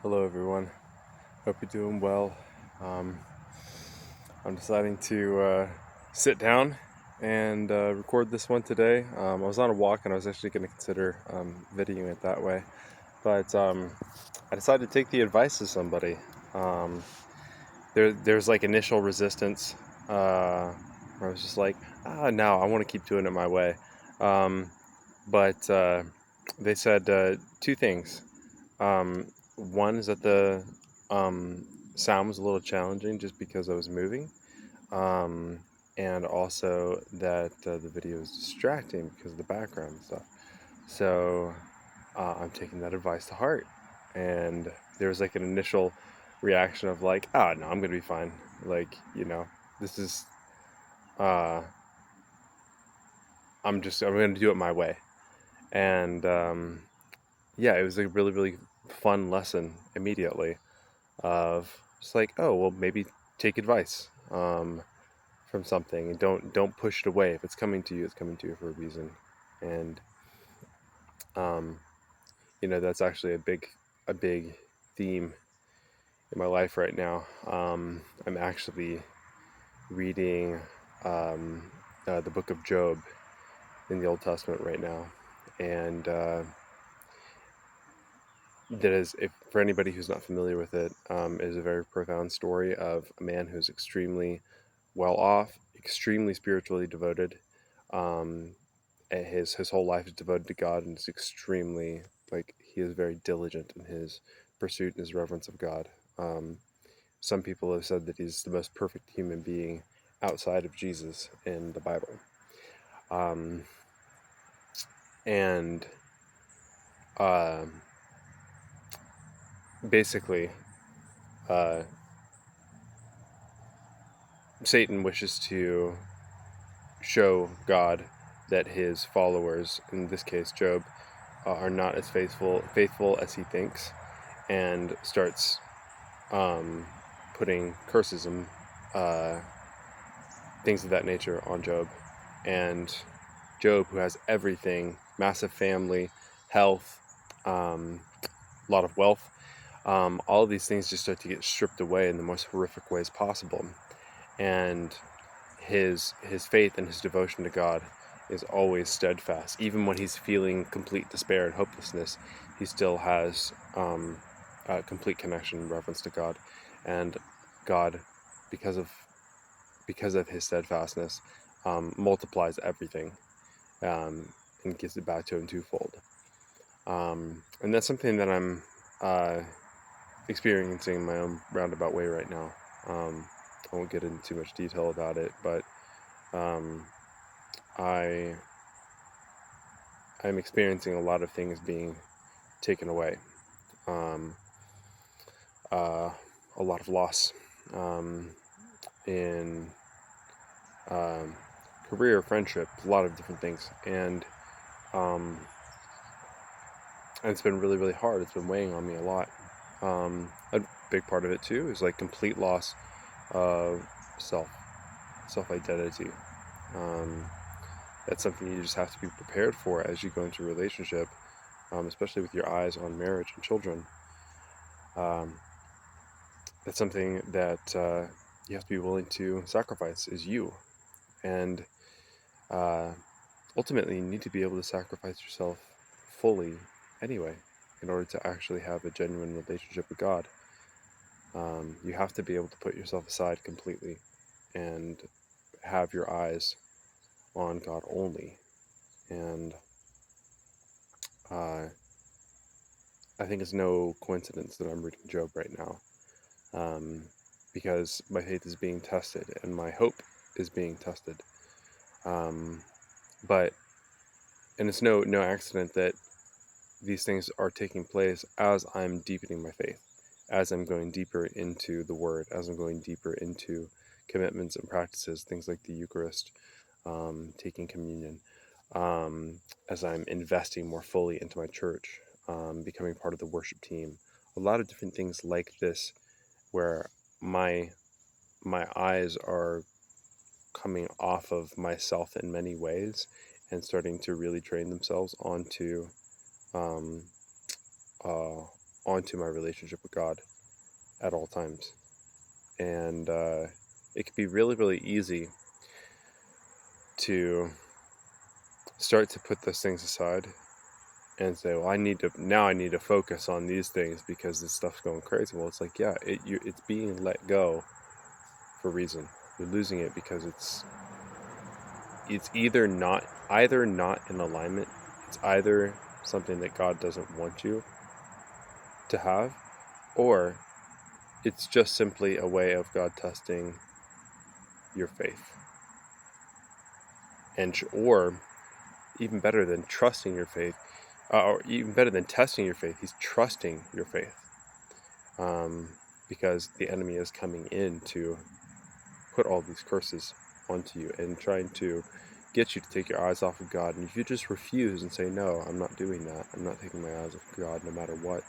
Hello, everyone. Hope you're doing well. Um, I'm deciding to sit down and record this one today. I was on a walk and I was actually going to consider videoing it that way, but I decided to take the advice of somebody. Um, there's like initial resistance where I was just like, no, I want to keep doing it my way. Um, but they said two things. One is that the um, sound was a little challenging just because I was moving, um, and also that the video is distracting because of the background and stuff. So I'm taking that advice to heart, and there was like an initial reaction of like, no, I'm gonna be fine. Like, this is uh, I'm gonna do it my way, and yeah, it was a really really fun lesson immediately of just like, oh well, maybe take advice from something and don't push it away. If it's coming to you, it's coming to you for a reason. And um, that's actually a big theme in my life right now. I'm actually reading the book of Job in the Old Testament right now, and that is, if for anybody who's not familiar with it, is a very profound story of a man who's extremely well off, extremely spiritually devoted. Um, and his whole life is devoted to God, and is extremely, like, he is very diligent in his pursuit and his reverence of God. Um, some people have said that he's the most perfect human being outside of Jesus in the Bible. Um, and uh, basically, uh, Satan wishes to show God that his followers, in this case Job, are not as faithful as he thinks, and starts putting curses and things of that nature on Job. And Job, who has everything, massive family, health, a lot of wealth, all of these things just start to get stripped away in the most horrific ways possible. And his faith and his devotion to God is always steadfast. Even when he's feeling complete despair and hopelessness, he still has a complete connection and reverence to God. And God, because of his steadfastness, multiplies everything, and gives it back to him twofold. And that's something that I'm experiencing in my own roundabout way right now. I won't get into too much detail about it, but I'm experiencing a lot of things being taken away. A lot of loss in career, friendship, a lot of different things, and it's been really, really hard. It's been weighing on me a lot. A big part of it too is like complete loss of self identity. That's something you just have to be prepared for as you go into a relationship, especially with your eyes on marriage and children. That's something that you have to be willing to sacrifice, is you. And ultimately, you need to be able to sacrifice yourself fully anyway in order to actually have a genuine relationship with God. You have to be able to put yourself aside completely and have your eyes on God only. And I think it's no coincidence that I'm reading Job right now, because my faith is being tested and my hope is being tested. But and it's no accident that these things are taking place as I'm deepening my faith, as I'm going deeper into the Word, as I'm going deeper into commitments and practices, things like the Eucharist, taking communion, as I'm investing more fully into my church, becoming part of the worship team, a lot of different things like this, where my eyes are coming off of myself in many ways and starting to really train themselves onto um, uh, onto my relationship with God at all times. And it can be really, really easy to start to put those things aside and say, well, I need to focus on these things because this stuff's going crazy. Well, it's like, yeah, it's being let go for a reason. You're losing it because it's either not in alignment. It's either something that God doesn't want you to have, or it's just simply a way of God testing your faith. And or even better than trusting your faith, or even better than testing your faith, he's trusting your faith, because the enemy is coming in to put all these curses onto you and trying to get you to take your eyes off of God. And if you just refuse and say, no, I'm not doing that, I'm not taking my eyes off of God no matter what,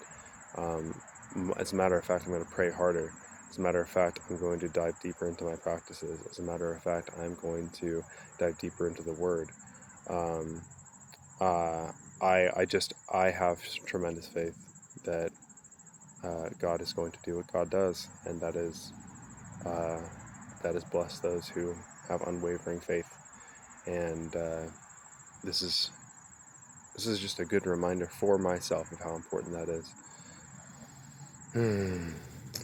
as a matter of fact, I'm going to pray harder. As a matter of fact, I'm going to dive deeper into my practices. As a matter of fact, I'm going to dive deeper into the Word. I have tremendous faith that God is going to do what God does, and that is bless those who have unwavering faith. And this is just a good reminder for myself of how important that is. So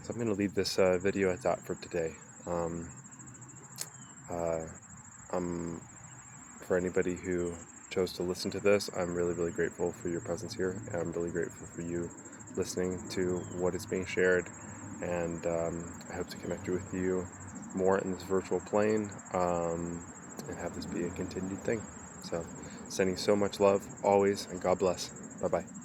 I'm going to leave this video at that for today. For anybody who chose to listen to this, I'm really, really grateful for your presence here. I'm really grateful for you listening to what is being shared, and I hope to connect with you more in this virtual plane, and have this be a continued thing. So, sending so much love always, and God bless. Bye-bye.